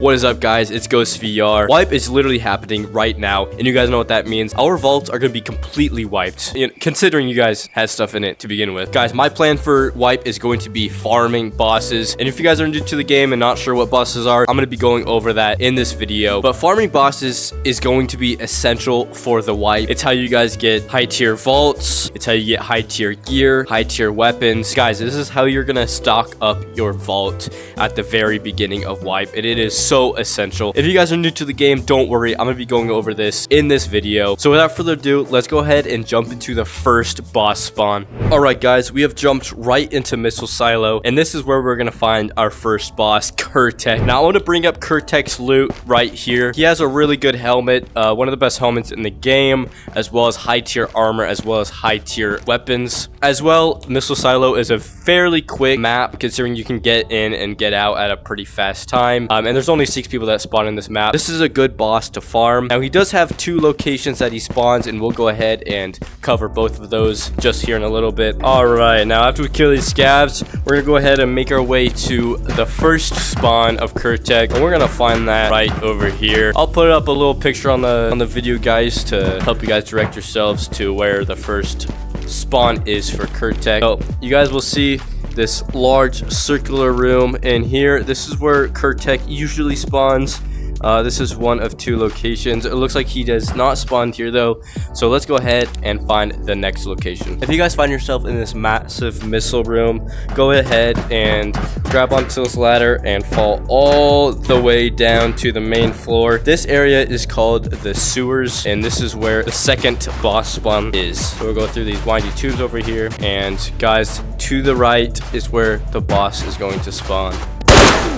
What is up, guys? It's GhostofVR. Wipe is literally happening right now, and you guys know what that means. Our vaults are going to be completely wiped, considering you guys had stuff in it to begin with. Guys, my plan for wipe is going to be farming bosses, and if you guys are new to the game and not sure what bosses are, I'm going to be going over that in this video. But farming bosses is going to be essential for the wipe. It's how you guys get high tier vaults. It's how you get high tier gear, high tier weapons. Guys, this is how you're going to stock up your vault at the very beginning of wipe, and it is so essential. If you guys are new to the game, don't worry, I'm gonna be going over this in this video. So without further ado, let's go ahead and jump into the first boss spawn. All right, guys, we have jumped right into Missile Silo, and this is where we're gonna find our first boss, Curtek. Now I want to bring up Curtek's loot right here. He has a really good helmet, one of the best helmets in the game, as well as high tier armor, as well as high tier weapons. As well, Missile Silo is a fairly quick map, considering you can get in and get out at a pretty fast time, and there's only 6 people that spawn in this map. This is a good boss to farm. Now he does have 2 locations that he spawns, and we'll go ahead and cover both of those just here in a little bit. All right, now after we kill these scavs, we're gonna go ahead and make our way to the first spawn of Curtek, and we're gonna find that right over here. I'll put up a little picture on the video, guys, to help you guys direct yourselves to where the first spawn is for Curtek. So you guys will see this large circular room in here. This is where Curtek usually spawns. This is one of 2 locations. It looks like he does not spawn here though, so let's go ahead and find the next location. If you guys find yourself in this massive missile room, go ahead and grab onto this ladder and fall all the way down to the main floor. This area is called the sewers, and this is where the second boss spawn is. So we'll go through these windy tubes over here, and guys, to the right is where the boss is going to spawn.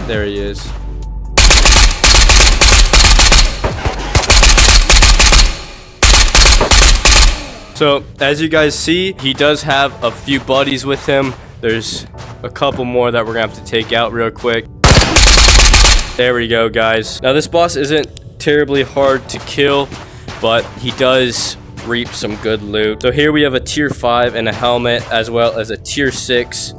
There he is. So, as you guys see, he does have a few buddies with him. There's a couple more that we're gonna have to take out real quick. There we go, guys. Now, this boss isn't terribly hard to kill, but he does reap some good loot. So here we have a tier 5 and a helmet, as well as a tier 6.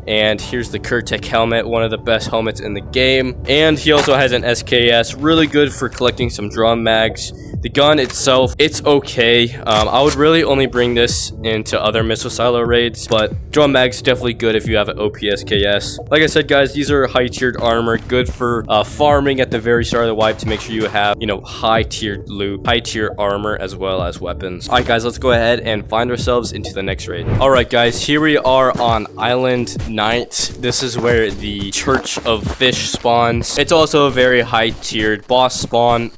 And here's the Curtek helmet, one of the best helmets in the game. And he also has an SKS, really good for collecting some drum mags. The gun itself, it's okay. I would really only bring this into other Missile Silo raids, but drum mag's definitely good if you have an OP SKS. Like I said, guys, these are high tiered armor, good for farming at the very start of the wipe to make sure you have, high tiered loot, high tier armor, as well as weapons. All right, guys, let's go ahead and find ourselves into the next raid. All right, guys, here we are on Island 9th. This is where the Church of Fish spawns. It's also a very high tiered boss spawn.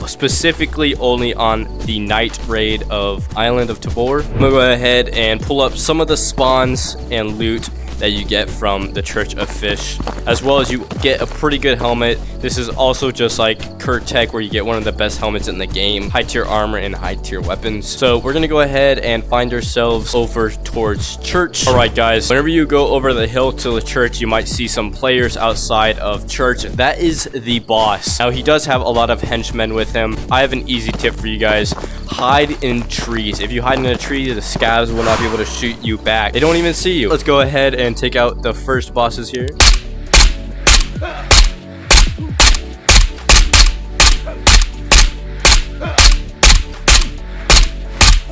Specifically only on the night raid of Island of Tabor. I'm gonna go ahead and pull up some of the spawns and loot that you get from the Church of Fish, as well as you get a pretty good helmet. This is also just like Curtek, where you get one of the best helmets in the game, high tier armor and high tier weapons. So we're gonna go ahead and find ourselves over towards church. All right, guys, whenever you go over the hill to the church, you might see some players outside of church. That is the boss. Now he does have a lot of henchmen with him. I have an easy tip for you guys: hide in trees. If you hide in a tree, the scavs will not be able to shoot you back. They don't even see you. Let's go ahead and take out the first bosses here.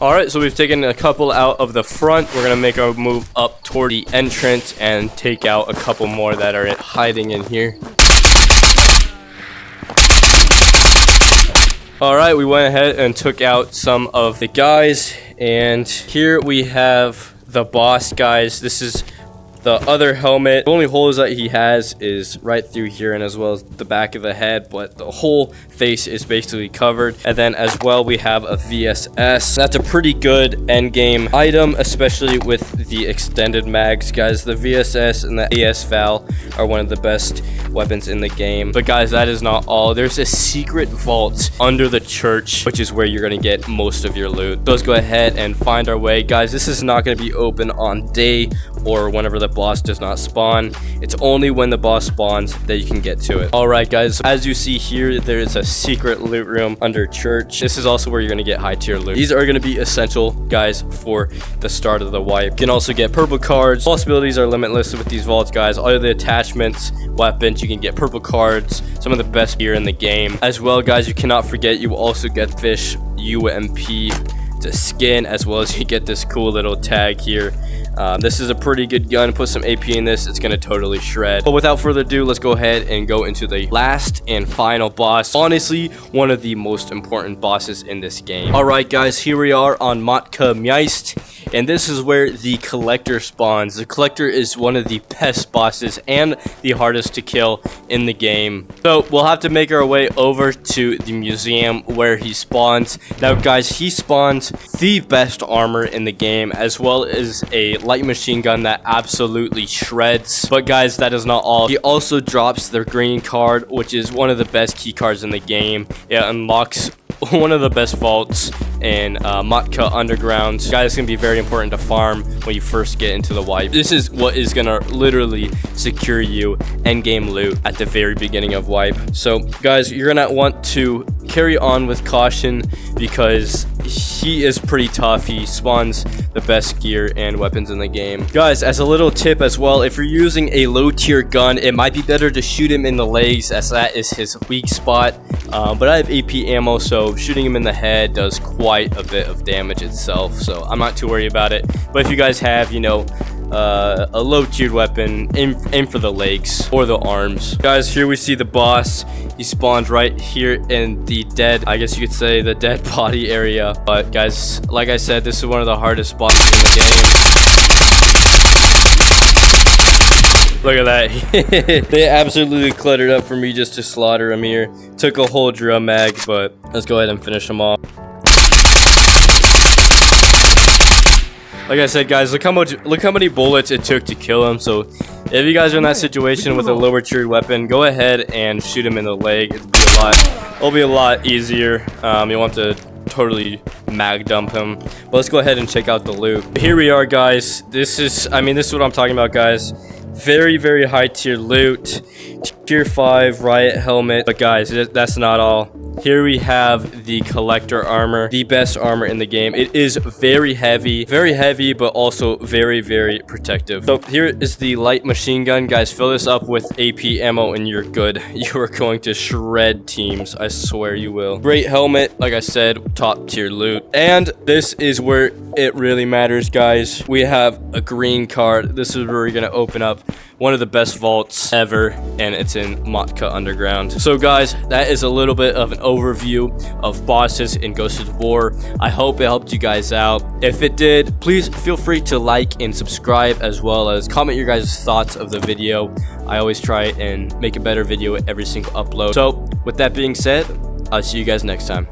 Alright, so we've taken a couple out of the front. We're going to make our move up toward the entrance and take out a couple more that are hiding in here. Alright, we went ahead and took out some of the guys, and here we have the boss, guys. This is the other helmet. The only holes that he has is right through here, and as well as the back of the head, but the whole face is basically covered. And then as well, we have a VSS. That's a pretty good end game item, especially with the extended mags, guys. The VSS and the AS Val are one of the best weapons in the game. But guys, that is not all. There's a secret vault under the church, which is where you're gonna get most of your loot. So let's go ahead and find our way, guys. This is not gonna be open on day or whenever the boss does not spawn. It's only when the boss spawns that you can get to it. Alright guys, as you see here, there is a secret loot room under church. This is also where you're going to get high tier loot. These are going to be essential, guys, for the start of the wipe. You can also get purple cards. Possibilities are limitless with these vaults, guys. All of the attachments, weapons, you can get purple cards, some of the best gear in the game. As well, guys, you cannot forget you will also get fish UMP to skin, as well as you get this cool little tag here. This is a pretty good gun. Put some AP in this, it's gonna totally shred. But without further ado, let's go ahead and go into the last and final boss. Honestly, one of the most important bosses in this game. Alright guys, here we are on Matka Mjeist, and this is where the collector spawns. The collector is one of the best bosses and the hardest to kill in the game. So we'll have to make our way over to the museum where he spawns. Now guys, he spawns the best armor in the game, as well as a light machine gun that absolutely shreds. But guys, that is not all. He also drops the green card, which is one of the best key cards in the game. It unlocks one of the best vaults in Matka Underground. Guys, it's gonna be very important to farm when you first get into the wipe. This is what is gonna literally secure you endgame loot at the very beginning of wipe. So guys, you're gonna want to carry on with caution because he is pretty tough. He spawns the best gear and weapons in the game. Guys, as a little tip as well, if you're using a low tier gun, it might be better to shoot him in the legs, as that is his weak spot. But I have AP ammo, so shooting him in the head does quite a bit of damage itself, so I'm not too worried about it. But if you guys have, you know, a low tiered weapon, aim for the legs or the arms. Guys, here we see the boss. He spawned right here in the dead, I guess you could say, the dead body area. But guys, like I said, this is one of the hardest bosses in the game. Look at that. They absolutely cluttered up for me just to slaughter him here. Took a whole drum mag, but let's go ahead and finish him off. Like I said, guys, look how many bullets it took to kill him. So if you guys are in that situation with a lower tiered weapon, go ahead and shoot him in the leg. It'll be a lot easier. You want to totally mag dump him. But let's go ahead and check out the loot. Here we are, guys. This is what I'm talking about, guys. Very, very high tier loot. Tier 5 riot helmet. But guys, that's not all. Here we have the collector armor, the best armor in the game. It is very heavy, but also very, very protective. So here is the light machine gun. Guys, fill this up with AP ammo and you're good. You are going to shred teams. I swear you will. Great helmet. Like I said, top tier loot. And this is where it really matters, guys. We have a green card. This is where we're going to open up one of the best vaults ever, and it's in Matka Underground. So guys, that is a little bit of an overview of bosses in Ghost of Tabor. I hope it helped you guys out. If it did, please feel free to like and subscribe, as well as comment your guys' thoughts of the video. I always try and make a better video with every single upload. So with that being said, I'll see you guys next time.